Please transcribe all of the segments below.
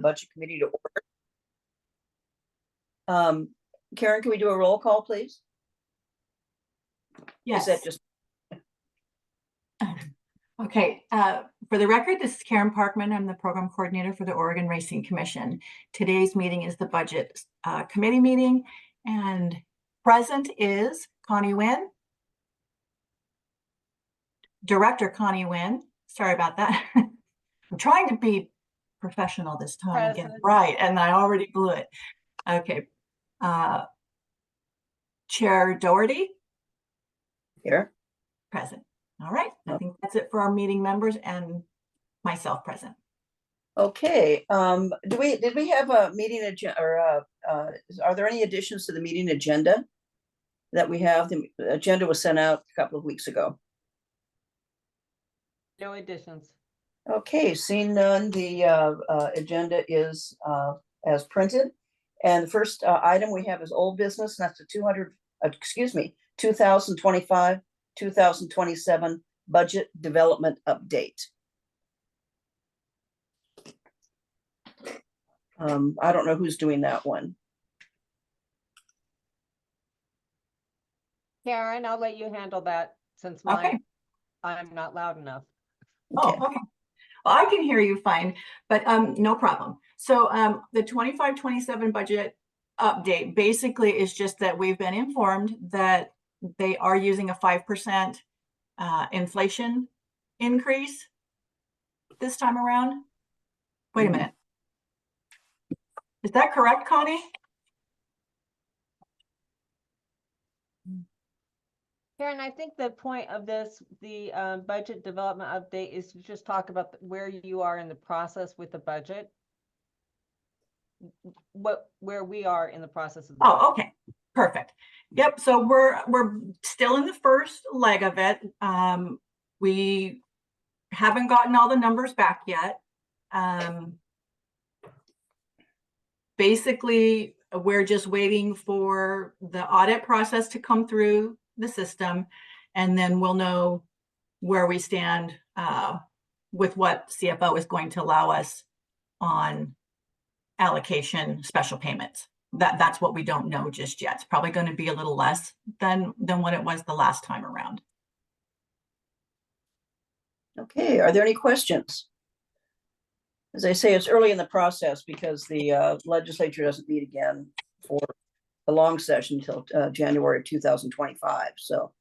Budget Committee to order. Karen, can we do a roll call, please? Yes. Is that just okay? For the record, this is Karen Parkman. I'm the program coordinator for the Oregon Racing Commission. Today's meeting is the budget committee meeting, and present is Connie Wynn, Director Connie Wynn. Sorry about that. I'm trying to be professional this time and get it right, and I already blew it. Okay. Chair Doherty. here? Present. All right. I think that's it for our meeting members and myself present. Okay. Did we have a meeting agenda, or are there any additions to the meeting agenda that we have? The agenda was sent out a couple of weeks ago. No additions. Okay, seeing none, the agenda is as printed. And the first item we have is old business, and that's the 2025-2027 budget development update. I don't know who's doing that one. Karen, I'll let you handle that since I'm not loud enough. Okay. Oh, okay. Well, I can hear you fine, but no problem. So the 25-27 budget update basically is just that we've been informed that they are using a 5% inflation increase this time around. Wait a minute. Is that correct, Connie? Karen, I think the point of this, the budget development update, is to just talk about where you are in the process with the budget. Where we are in the process of the budget. Okay, perfect. Yep. So we're still in the first leg of it. We haven't gotten all the numbers back yet. Basically, we're just waiting for the audit process to come through the system, and then we'll know where we stand with what CFO is going to allow us on allocation special payments. That's what we don't know just yet. It's probably going to be a little less than what it was the last time around. Okay, are there any questions? As I say, it's early in the process because the legislature doesn't meet again for the long session until January of 2025. So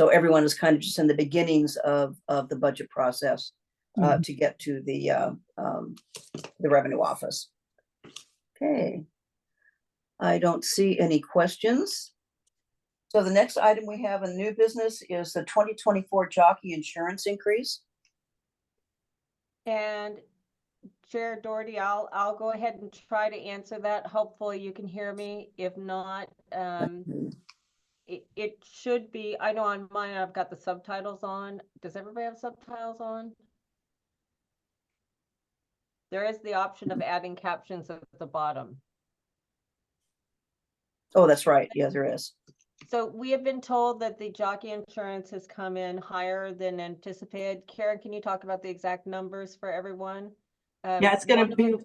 everyone is kind of just in the beginnings of the budget process to get to the revenue office. Okay, I don't see any questions. So the next item we have in new business is the 2024 jockey insurance increase. And Chair Doherty, I'll go ahead and try to answer that. Hopefully you can hear me. If not, it should be. I know on mine I've got the subtitles on. Does everybody have subtitles on? There is the option of adding captions at the bottom. Oh, that's right. Yeah, there is. So we have been told that the jockey insurance has come in higher than anticipated. Karen, can you talk about the exact numbers for everyone? Yeah, it's going to be.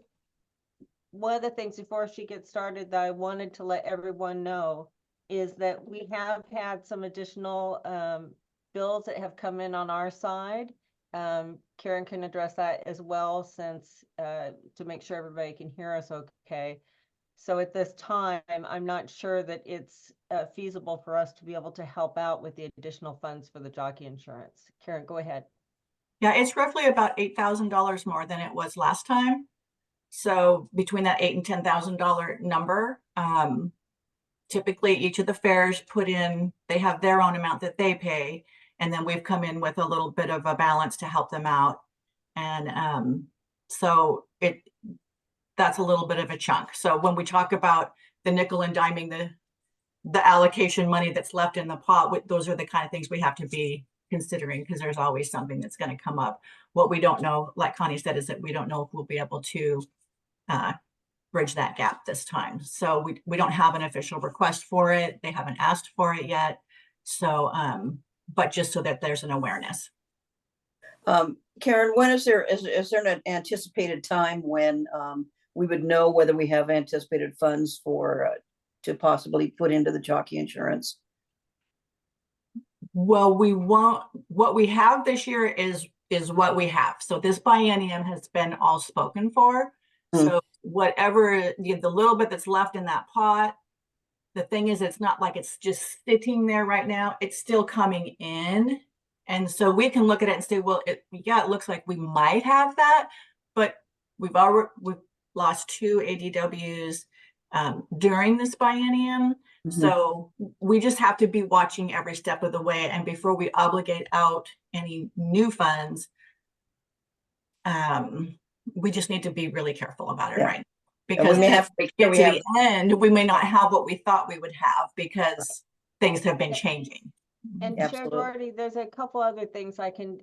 One of the things before she gets started that I wanted to let everyone know is that we have had some additional bills that have come in on our side. Karen can address that as well, since to make sure everybody can hear us okay. So at this time, I'm not sure that it's feasible for us to be able to help out with the additional funds for the jockey insurance. Karen, go ahead. Yeah, it's roughly about $8,000 more than it was last time. So between that $8,000 and $10,000 number, typically each of the fairs put in, they have their own amount that they pay. And then we've come in with a little bit of a balance to help them out. And so that's a little bit of a chunk. So when we talk about the nickel and diming, the allocation money that's left in the pot, those are the kind of things we have to be considering, because there's always something that's going to come up. What we don't know, like Connie said, is that we don't know if we'll be able to bridge that gap this time. So we don't have an official request for it. They haven't asked for it yet. So, but just so that there's an awareness. Karen, when is there an anticipated time when we would know whether we have anticipated funds for to possibly put into the jockey insurance? Well, we won't, what we have this year is what we have. So this biennium has been all spoken for. Mm. So whatever the little bit that's left in that pot, the thing is, it's not like it's just sitting there right now. It's still coming in. And so we can look at it and say, well, it looks like we might have that, but we've lost 2 ADWs during this biennium. Mhm. So we just have to be watching every step of the way. And before we obligate out any new funds, we just need to be really careful about it, Yeah. right? And Because we may have to make sure get we to have, the end, we may not have what we thought we would have because things have been changing. And Chair Absolutely. Doherty, there's a couple other things I can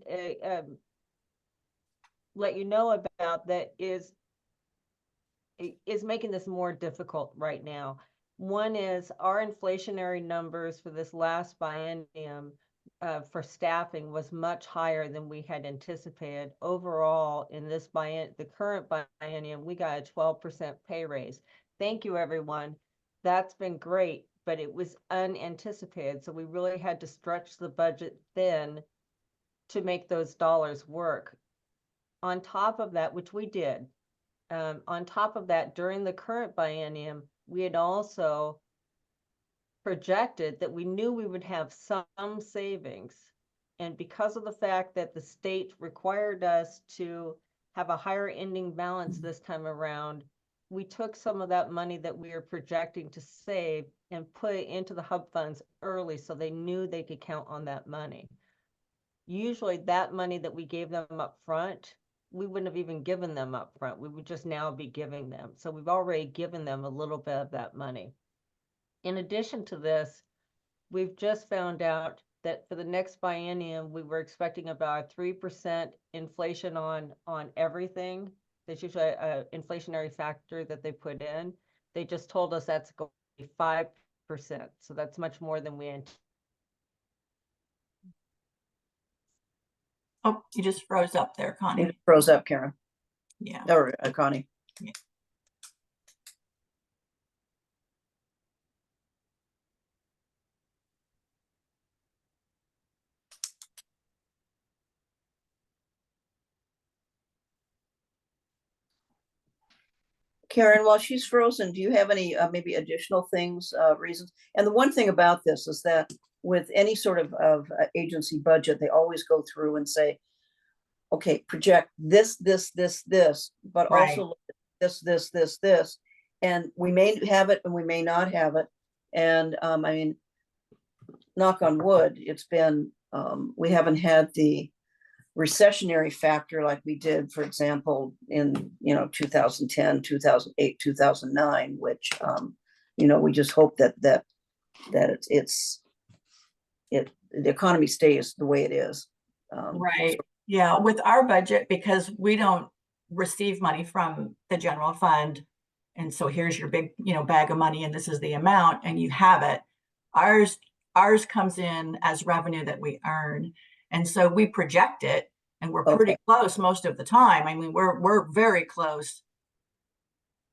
let you know about that is making this more difficult right now. One is our inflationary numbers for this last biennium for staffing was much higher than we had anticipated. Overall, in this the current biennium, we got a 12% pay raise. Thank you, everyone. That's been great, but it was unanticipated. So we really had to stretch the budget thin to make those dollars work. On top of that, which we did, on top of that, during the current biennium, we had also projected that we knew we would have some savings. And because of the fact that the state required us to have a higher ending balance this time around, we took some of that money that we were projecting to save and put it into the hub funds early so they knew they could count on that money. Usually that money that we gave them up front, we wouldn't have even given them up front. We would just now be giving them. So we've already given them a little bit of that money. In addition to this, we've just found out that for the next biennium, we were expecting about a 3% inflation on everything. There's usually an inflationary factor that they put in. They just told us that's going to be 5%. So that's much more than we anticipated. Oh, you just froze up there, Connie. it froze up, Karen, Yeah. or Connie. Karen, while she's frozen, do you have any maybe additional things, reasons? And the one thing about this is that with any sort of agency budget, they always go through and say, okay, project this, but Right. also look at this. And we may have it and we may not have it. And I mean, knock on wood, it's been, we haven't had the recessionary factor like we did, for example, in 2010, 2008, 2009, which we just hope that the economy stays the way it is. Right. Yeah. With our budget, because we don't receive money from the general fund. And so here's your big, bag of money and this is the amount and you have it. Ours comes in as revenue that we earn. And so we project it and we're pretty close most of the time. I mean, we're very close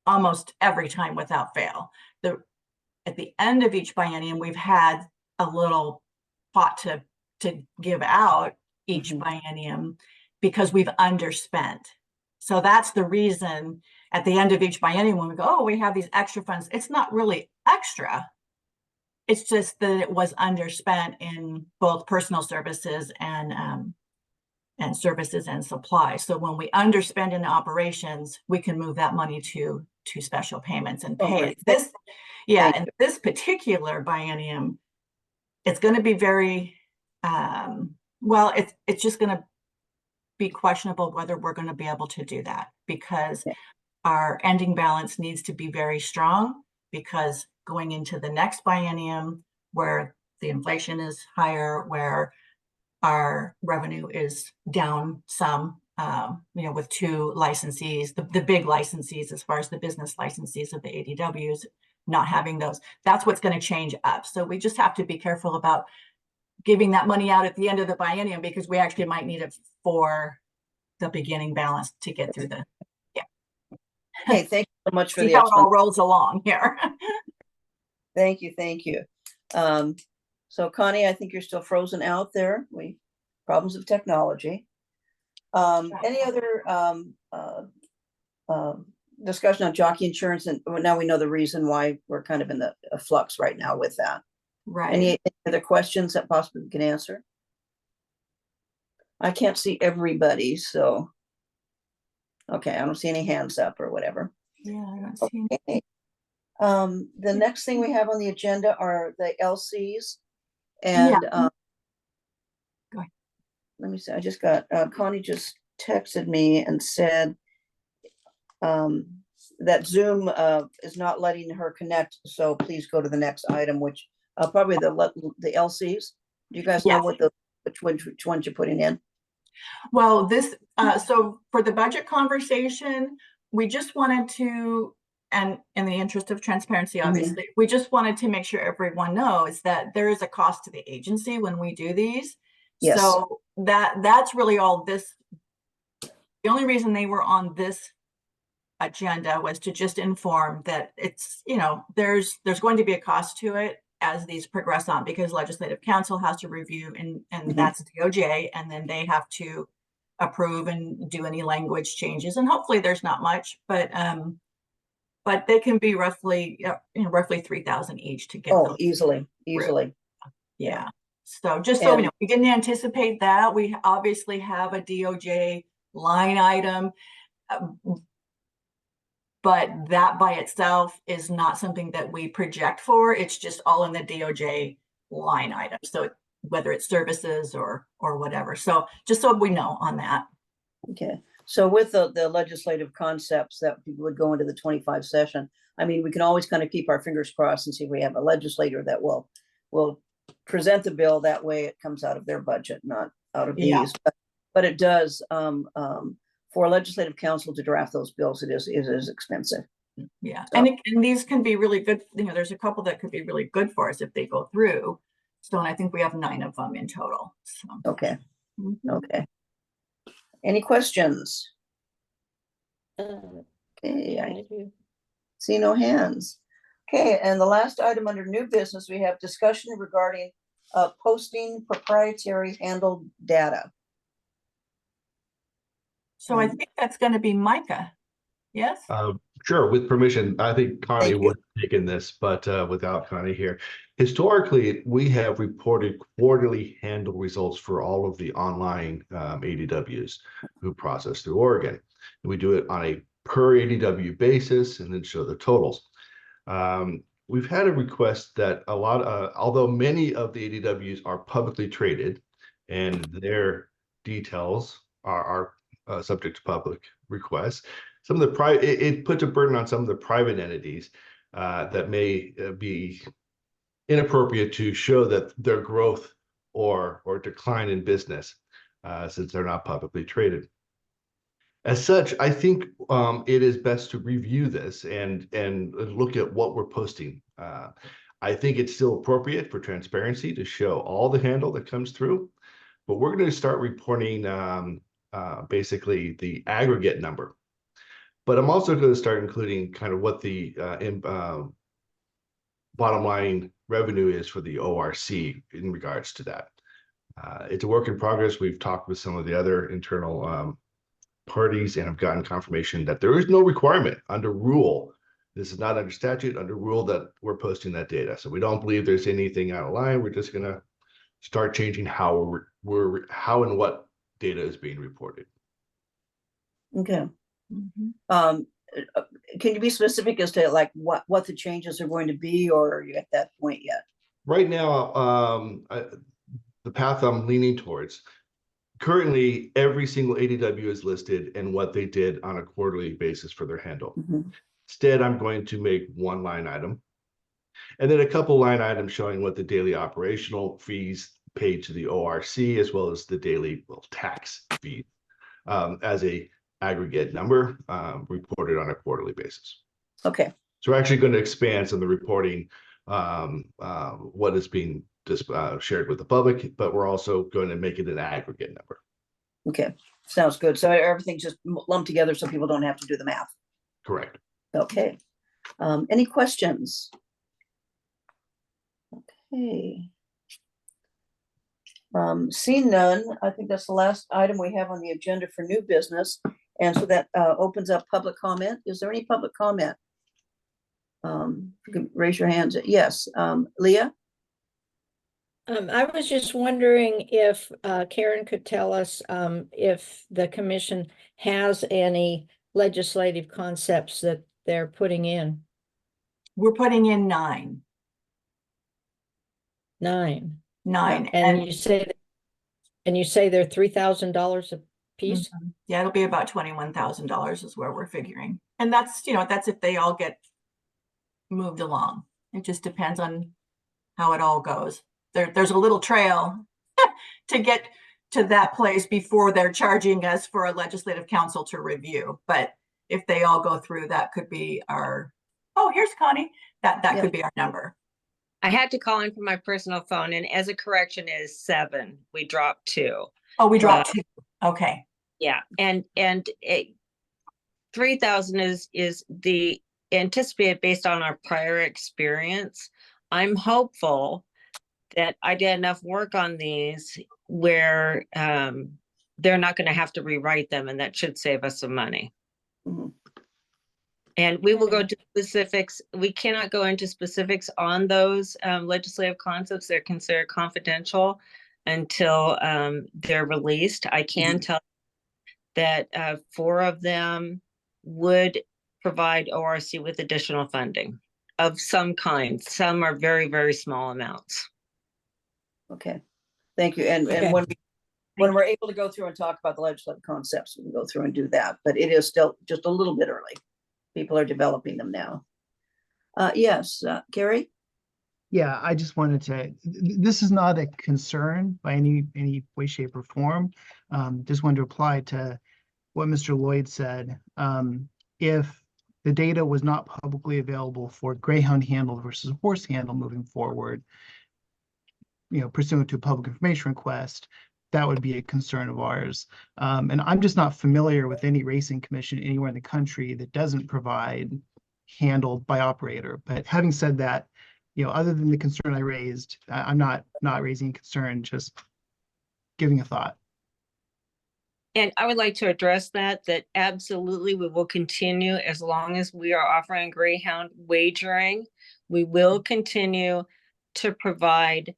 almost every time without fail. At the end of each biennium, we've had a little pot to give out each biennium because we've underspent. So that's the reason at the end of each biennium when we go, oh, we have these extra funds. It's not really extra. It's just that it was underspent in both personal services and services and supplies. So when we underspend in operations, we can move that money to special payments and pay it. And this particular biennium, it's going to be very it's just going to be questionable whether we're going to be able to do that because our ending balance needs to be very strong because going into the next biennium where the inflation is higher, where our revenue is down some, with 2 licensees, the big licensees, as far as the business licensees of the ADWs, not having those, that's what's going to change up. So we just have to be careful about giving that money out at the end of the biennium because we actually might need it for the beginning balance to get through the, Okay, thank you so much for see the how it all explanation. rolls along here. Thank you, thank you. So Connie, I think you're still frozen out there. Problems of technology. Any other discussion on jockey insurance? And now we know the reason why we're kind of in the flux right now with that. Right. Any other questions that possibly we can answer? I can't see everybody, so. Okay, I don't see any hands up or whatever. Yeah, I don't see. Okay. The next thing we have on the agenda are the LCs. And Go ahead. let me see, I just got, Connie just texted me and said that Zoom is not letting her connect, so please go to the next item, which probably the LCs. Do you guys know Yes. what which ones you're putting in? Well, so for the budget conversation, we just wanted to, and in the interest of transparency, obviously, we just wanted to make sure everyone knows that there is a cost to the agency when we do these. Yes. So that's really all this. The only reason they were on this agenda was to just inform that it's, there's going to be a cost to it as these progress on, because Legislative Council has to review and that's DOJ, and then they have to approve and do any language changes. And hopefully there's not much, but they can be roughly 3,000 each to get those. Easily. Yeah. So just so we know, we didn't anticipate that. We obviously have a DOJ line item, but that by itself is not something that we project for. It's just all in the DOJ line item. So whether it's services or whatever. So just so we know on that. Okay. So with the legislative concepts that would go into the 25 session, I mean, we can always kind of keep our fingers crossed and see if we have a legislator that will present the bill. That way it comes out of their budget, not out of these. But it does, for Legislative Council to draft those bills, it is expensive. Yeah. So. And these can be really good. There's a couple that could be really good for us if they go through. So, and I think we have 9 of them in total. So. Okay. Okay. Any questions? Okay, I see no hands. Okay, and the last item under new business, we have discussion regarding posting proprietary handled data. So I think that's going to be Micah. Yes? Sure, with permission. I think Connie would have taken this, but without Connie here. Historically, we have reported quarterly handle results for all of the online ADWs who process through Oregon. And we do it on a per ADW basis and then show the totals. We've had a request that although many of the ADWs are publicly traded and their details are subject to public requests, some of the it puts a burden on some of the private entities that may be inappropriate to show that their growth or decline in business since they're not publicly traded. As such, I think it is best to review this and look at what we're posting. I think it's still appropriate for transparency to show all the handle that comes through, but we're going to start reporting basically the aggregate number. But I'm also going to start including kind of what the bottom line revenue is for the ORC in regards to that. It's a work in progress. We've talked with some of the other internal parties and have gotten confirmation that there is no requirement under rule. This is not under statute, under rule, that we're posting that data. So we don't believe there's anything out of line. We're just going to start changing how how and what data is being reported. Okay. Can you be specific as to like what the changes are going to be, or are you at that point yet? Right now, the path I'm leaning towards, currently every single ADW is listed and what they did on a quarterly basis for their handle. Instead, I'm going to make one line item and then a couple line items showing what the daily operational fees paid to the ORC, as well as the daily tax fee as a aggregate number reported on a quarterly basis. Okay. So we're actually going to expand some of the reporting what is being shared with the public, but we're also going to make it an aggregate number. Okay, sounds good. So everything's just lumped together so people don't have to do the math. Correct. Okay. Any questions? Okay. Seeing none, I think that's the last item we have on the agenda for new business. And so that opens up public comment. Is there any public comment? You can raise your hands. Yes, Leah? I was just wondering if Karen could tell us if the commission has any legislative concepts that they're putting in. We're putting in 9. 9. And And you say they're $3,000 a piece? yeah, it'll be about $21,000 is where we're figuring. And that's, that's if they all get moved along. It just depends on how it all goes. There's a little trail to get to that place before they're charging us for a legislative council to review. But if they all go through, that could be our, oh, here's Connie. That Yeah. could be our number. I had to call in from my personal phone, and as a correction is 7. We dropped 2. Oh, we dropped 2. Okay. Yeah, and 3,000 is the anticipated based on our prior experience. I'm hopeful that I did enough work on these where they're not going to have to rewrite them, and that should save us some money. Mhm. And we will go to specifics. We cannot go into specifics on those legislative concepts. They're considered confidential until they're released. I can tell that 4 of them would provide ORC with additional funding of some kind. Some are very, very small amounts. Okay, thank you. And Okay. when we're able to go through and talk about the legislative concepts, we can go through and do that, but it is still just a little bit early. People are developing them now. Yes, Gary? Yeah, I just wanted to, this is not a concern by any way, shape, or form. Just wanted to apply to what Mr. Lloyd said. If the data was not publicly available for greyhound handle versus horse handle moving forward, pursuant to a public information request, that would be a concern of ours. And I'm just not familiar with any racing commission anywhere in the country that doesn't provide handled by operator. But having said that, other than the concern I raised, I'm not raising a concern, just giving a thought. And I would like to address that absolutely we will continue as long as we are offering greyhound wagering. We will continue to provide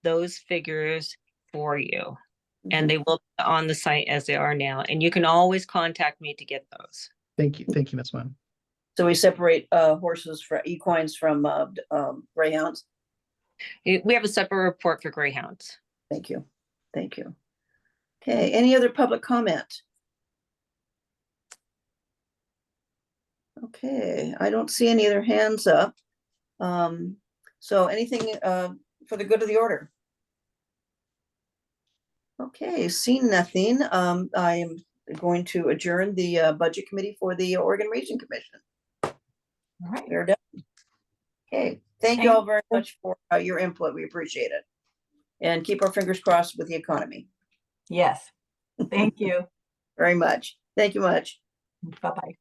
those figures for you. And they will be on the site as they are now. And you can always contact me to get those. Thank you. Thank you, Ms. Wynn. So we separate horses for equines from greyhounds? We have a separate report for greyhounds. Thank you. Thank you. Okay, any other public comment? Okay, I don't see any other hands up. So anything for the good of the order? Okay, seeing nothing, I am going to adjourn the budget committee for the Oregon Racing Commission. All right. We're done. Okay, thank you all very much for your input. We appreciate it. And keep our fingers crossed with the economy. Yes. Thank you. Very much. Thank you much. Bye-bye.